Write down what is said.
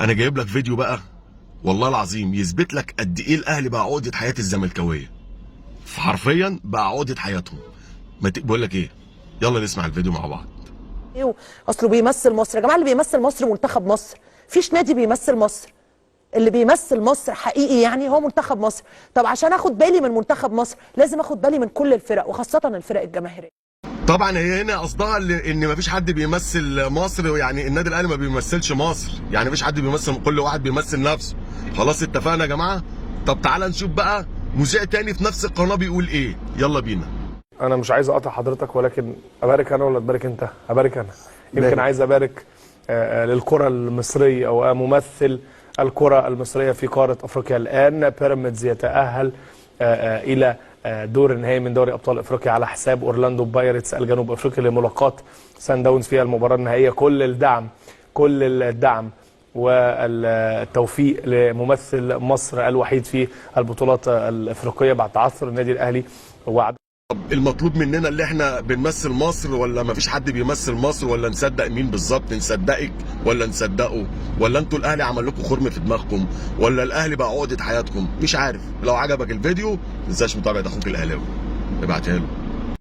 انا جايب لك فيديو بقى والله العظيم يثبت لك قد ايه الاهلي بقى عقده حياه الزملكاويه. حرفيا بقى عقده حياتهم. بقول لك ايه، يلا نسمع الفيديو مع بعض. اصله بيمثل مصر يا جماعه، اللي بيمثل مصر منتخب مصر، مفيش نادي بيمثل مصر. اللي بيمثل مصر حقيقي يعني هو منتخب مصر. طب عشان اخد بالي من منتخب مصر لازم اخد بالي من كل الفرق وخاصه الفرق الجماهيريه. طبعا هي هنا قصدها ان مفيش حد بيمثل مصر، يعني النادي الاهلي ما بيمثلش مصر، يعني مفيش حد بيمثل، كل واحد بيمثل نفسه. خلاص اتفقنا يا جماعه؟ طب تعالى نشوف بقى مذيع تاني في نفس القناه بيقول ايه. يلا بينا. انا مش عايز اقطع حضرتك، ولكن ابارك انا ولا تبارك انت؟ ابارك انا. يمكن عايز ابارك للكره المصريه او ممثل الكره المصريه في قاره افريقيا. الان بيراميدز يتاهل الى دور النهائي من دوري ابطال افريقيا على حساب اورلاندو بايرتس الجنوب افريقي لملاقاه سان داونز في المباراه النهائيه. كل الدعم والتوفيق لممثل مصر الوحيد في البطولات الافريقيه بعد تعثر النادي الاهلي. طب المطلوب مننا اللي احنا بنمثل مصر ولا مفيش حد بيمثل مصر، ولا نصدق مين بالظبط؟ نصدقك ولا نصدقه؟ ولا انتوا الاهلي عمل لكم خرم في دماغكم، ولا الاهلي بقى عقده حياتكم؟ مش عارف. لو عجبك الفيديو ما تنساش متابعه اخوك الاهلاوي، ابعتها له.